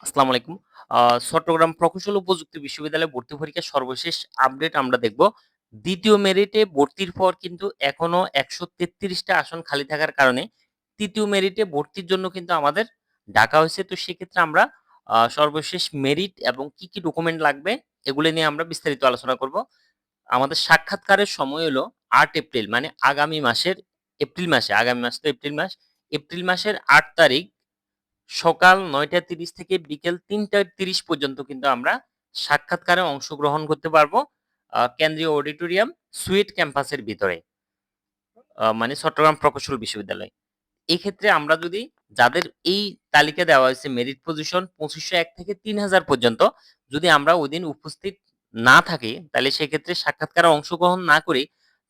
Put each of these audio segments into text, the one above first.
আসসালামু আলাইকুম। চট্টগ্রাম প্রকৌশল ও প্রযুক্তি বিশ্ববিদ্যালয়ে ভর্তি পরীক্ষার সর্বশেষ আপডেট আমরা দেখব। দ্বিতীয় মেরিটে ভর্তির পর কিন্তু এখনো ১৩৩ টা আসন খালি থাকার কারণে তৃতীয় মেরিটে ভর্তির জন্য কিন্তু আমাদের ডাকা হয়েছে। তো সেক্ষেত্রে আমরা সর্বশেষ মেরিট এবং কি ডকুমেন্ট লাগবে এগুলো নিয়ে আমরা বিস্তারিত আলোচনা করব। আমাদের সাক্ষাৎকারের সময় হলো ৮ এপ্রিল মানে আগামী মাসের এপ্রিল মাসে, আগামী মাস তো এপ্রিল মাস। এপ্রিল মাসের ৮ তারিখ সকাল ৯:৩০ থেকে বিকেল ৩:৩০ পর্যন্ত কিন্তু আমরা সাক্ষাৎকারে অংশগ্রহণ করতে পারবো। কেন্দ্রীয় অডিটোরিয়াম সুইট ক্যাম্পাসের ভিতরে। মানে চট্টগ্রাম প্রকৌশল বিশ্ববিদ্যালয়। এক্ষেত্রে আমরা যদি যাদের এই তালিকা দেওয়া হয়েছে মেরিট পজিশন ২৫০১ থেকে ৩০০০ পর্যন্ত যদি আমরা ওইদিন উপস্থিত না থাকি, তাহলে সেক্ষেত্রে সাক্ষাৎকারে অংশগ্রহণ না করি,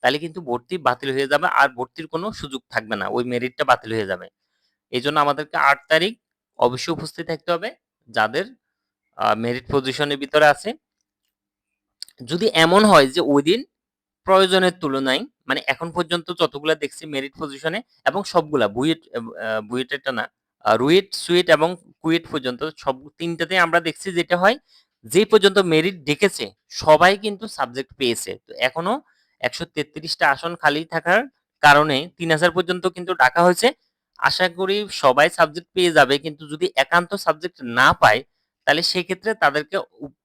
তাহলে কিন্তু ভর্তি বাতিল হয়ে যাবে। আর ভর্তির কোনো সুযোগ থাকবে না। ওই মেরিটটা বাতিল হয়ে যাবে। এজন্য আমাদেরকে ৮ তারিখ অবশ্যই উপস্থিত থাকতে হবে যাদের মেরিট পজিশনের ভিতরে আছে। যদি এমন হয় যে ওইদিন প্রয়োজনের তুলনায় মানে এখন পর্যন্ত যতগুলা দেখছি মেরিট পজিশনে এবং সবগুলা বুয়েট বুয়েটেরটা না, রুয়েট, সুয়েট এবং কুয়েট পর্যন্ত সব ৩ টাতেই আমরা দেখছি যেটা হয়, যেই পর্যন্ত মেরিট ডেকেছে সবাই কিন্তু সাবজেক্ট পেয়েছে। তো এখনো ১৩৩ টা আসন খালি থাকার কারণে ৩০০০ পর্যন্ত কিন্তু ডাকা হয়েছে। আশা করি সবাই সাবজেক্ট পেয়ে যাবে। কিন্তু যদি একান্ত সাবজেক্ট না পায়, তাহলে সেক্ষেত্রে তাদেরকে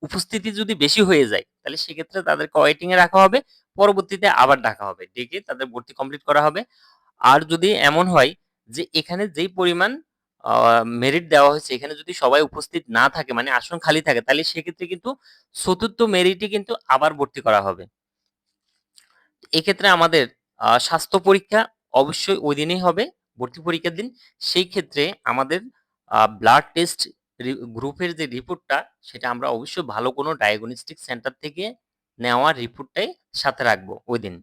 উপস্থিতি যদি বেশি হয়ে যায়, তাহলে সেক্ষেত্রে তাদেরকে ওয়েটিং এ রাখা হবে। পরবর্তীতে আবার ডাকা হবে। ডেকে তাদের ভর্তি কমপ্লিট করা হবে। আর যদি এমন হয় যে এখানে যেই পরিমাণ আ মেরিট দেওয়া হয়েছে এখানে যদি সবাই উপস্থিত না থাকে মানে আসন খালি থাকে তাহলে সেক্ষেত্রে কিন্তু ৪র্থ মেরিটে কিন্তু আবার ভর্তি করা হবে। এক্ষেত্রে আমাদের স্বাস্থ্য পরীক্ষা অবশ্যই ওইদিনই হবে, ভর্তি পরীক্ষার দিন। সেই ক্ষেত্রে আমাদের ব্লাড টেস্ট গ্রুপের যে রিপোর্টটা সেটা আমরা অবশ্যই ভালো কোনো ডায়াগনস্টিক সেন্টার থেকে নেওয়া রিপোর্টটাই সাথে রাখবো ওইদিন।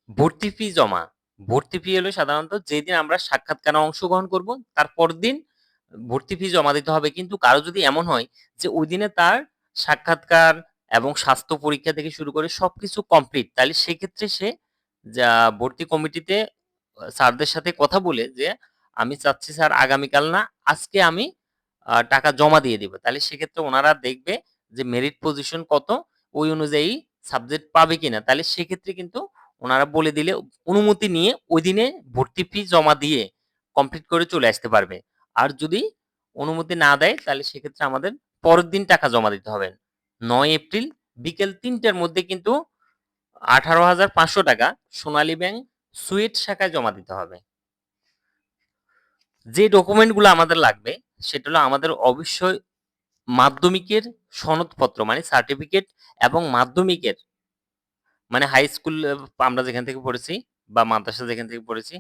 ভর্তি ফি জমা। ভর্তি ফি হলো সাধারণত যেদিন আমরা সাক্ষাৎকারে অংশগ্রহণ করব, তার পরদিন ভর্তি ফি জমা দিতে হবে। কিন্তু কারো যদি এমন হয় যে ওইদিনে তার সাক্ষাৎকার এবং স্বাস্থ্য পরীক্ষা থেকে শুরু করে সবকিছু কমপ্লিট, তাহলে সেক্ষেত্রে সে যা ভর্তি কমিটিতে স্যারদের সাথে কথা বলে যে, "আমি চাচ্ছি স্যার আগামীকাল না, আজকে আমি টাকা জমা দিয়ে দিব।" তাহলে সেক্ষেত্রে ওনারা দেখবে যে মেরিট পজিশন কত, ওই অনুযায়ী সাবজেক্ট পাবে কিনা। তাহলে সেক্ষেত্রে কিন্তু ওনারা বলে দিলে অনুমতি নিয়ে ওইদিনে ভর্তি ফি জমা দিয়ে কমপ্লিট করে চলে আসতে পারবে। আর যদি অনুমতি না দেয় তাহলে সেক্ষেত্রে আমাদের পরের দিন টাকা জমা দিতে হবে। ৯ এপ্রিল বিকেল ৩ টার মধ্যে কিন্তু ৳১৮,৫০০ সোনালী ব্যাংক সুইট শাখায় জমা দিতে হবে। যে ডকুমেন্ট গুলো আমাদের লাগবে সেটা হলো আমাদের অবশ্যই মাধ্যমিকের সনদপত্র মানে সার্টিফিকেট এবং মাধ্যমিকের মানে হাই স্কুল আমরা যেখান থেকে পড়েছি বা মাদ্রাসা যেখান থেকে পড়েছি,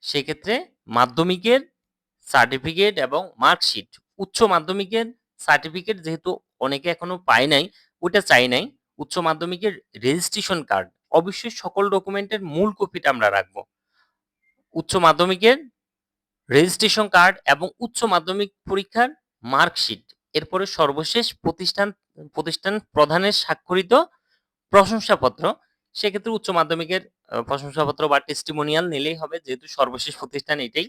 সেক্ষেত্রে মাধ্যমিকের সার্টিফিকেট এবং মার্কশিট। উচ্চ মাধ্যমিকের সার্টিফিকেট যেহেতু অনেকে এখনো পায় নাই, ওইটা চাই নাই। উচ্চ মাধ্যমিকের রেজিস্ট্রেশন কার্ড অবশ্যই সকল ডকুমেন্টের মূল কপিটা আমরা রাখবো। উচ্চ মাধ্যমিকের রেজিস্ট্রেশন কার্ড এবং উচ্চ মাধ্যমিক পরীক্ষার মার্কশিট। এরপরে সর্বশেষ প্রতিষ্ঠান প্রধানের স্বাক্ষরিত প্রশংসাপত্র। সেক্ষেত্রে উচ্চ মাধ্যমিকের প্রশংসাপত্র বা টেস্টিমোনিয়াল নিলেই হবে যেহেতু সর্বশেষ প্রতিষ্ঠান এটাই।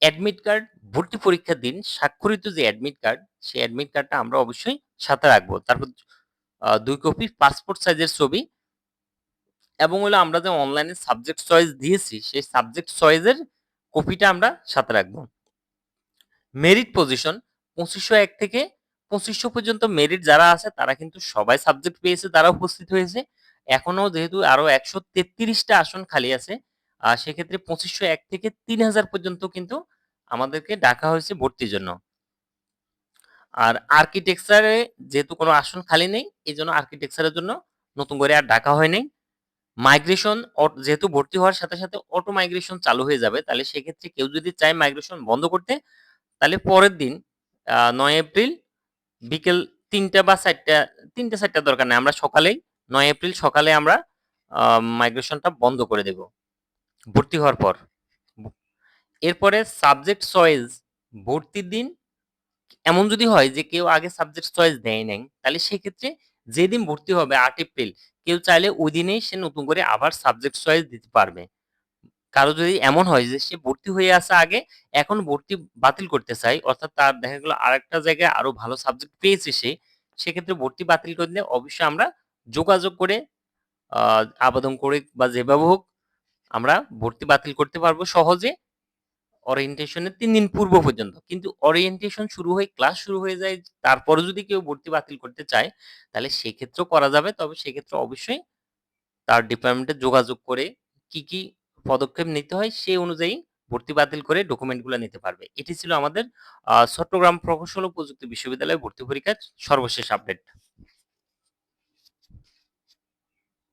অ্যাডমিট কার্ড ভর্তি পরীক্ষার দিন স্বাক্ষরিত যে অ্যাডমিট কার্ড, সেই অ্যাডমিট কার্ডটা আমরা অবশ্যই সাথে রাখবো। তারপর ২ কপি পাসপোর্ট সাইজের ছবি এবং হলো আমরা যে অনলাইনে সাবজেক্ট চয়েস দিয়েছি, সেই সাবজেক্ট চয়েসের কপিটা আমরা সাথে রাখবো। মেরিট পজিশন ২৫০১ থেকে ২৫০০ পর্যন্ত মেরিট যারা আছে তারা কিন্তু সবাই সাবজেক্ট পেয়েছে, তারা উপস্থিত হয়েছে। এখনো যেহেতু আরো ১৩৩ টা আসন খালি আছে, সেক্ষেত্রে ২৫০১ থেকে ৩০০০ পর্যন্ত কিন্তু আমাদেরকে ডাকা হয়েছে ভর্তির জন্য। আর আর্কিটেকচারে যেহেতু কোনো আসন খালি নেই, এজন্য আর্কিটেকচারের জন্য নতুন করে আর ডাকা হয় নাই। মাইগ্রেশন যেহেতু ভর্তি হওয়ার সাথে অটো মাইগ্রেশন চালু হয়ে যাবে, তাহলে সেক্ষেত্রে কেউ যদি চায় মাইগ্রেশন বন্ধ করতে, তাহলে পরের দিন ৯ এপ্রিল বিকেল ৩টা বা ৪টা ৩টা-৪টার দরকার নাই। আমরা সকালেই ৯ এপ্রিল সকালে আমরা মাইগ্রেশনটা বন্ধ করে দেব ভর্তি হওয়ার পর। ব এরপরে সাবজেক্ট চয়েস ভর্তির দিন এমন যদি হয় যে কেউ আগে সাবজেক্ট চয়েস দেয় নাই, তাহলে সেক্ষেত্রে যেদিন ভর্তি হবে ৮ এপ্রিল কেউ চাইলে ওইদিনেই সে নতুন করে আবার সাবজেক্ট চয়েস দিতে পারবে। কারো যদি এমন হয় যে সে ভর্তি হয়ে আছে আগে, এখন ভর্তি বাতিল করতে চায়, অর্থাৎ তার দেখা গেল আরেকটা জায়গায় আরো ভালো সাবজেক্ট পেয়েছে সে, সেক্ষেত্রে ভর্তি বাতিল করলে অবশ্যই আমরা যোগাযোগ করে আ আবেদন করে বা যেভাবে হোক আমরা ভর্তি বাতিল করতে পারবো সহজে ওরিয়েন্টেশনের ৩ দিন পূর্ব পর্যন্ত। কিন্তু ওরিয়েন্টেশন শুরু হয়ে ক্লাস শুরু হয়ে যায়, তারপরেও যদি কেউ ভর্তি বাতিল করতে চায়, তাহলে সেক্ষেত্রেও করা যাবে। তবে সেক্ষেত্রে অবশ্যই তার ডিপার্টমেন্টে যোগাযোগ করে কি পদক্ষেপ নিতে হয় সেই অনুযায়ী ভর্তি বাতিল করে ডকুমেন্টগুলা নিতে পারবে। এটি ছিল আমাদের চট্টগ্রাম প্রকৌশল ও প্রযুক্তি বিশ্ববিদ্যালয়ে ভর্তি পরীক্ষার সর্বশেষ আপডেট।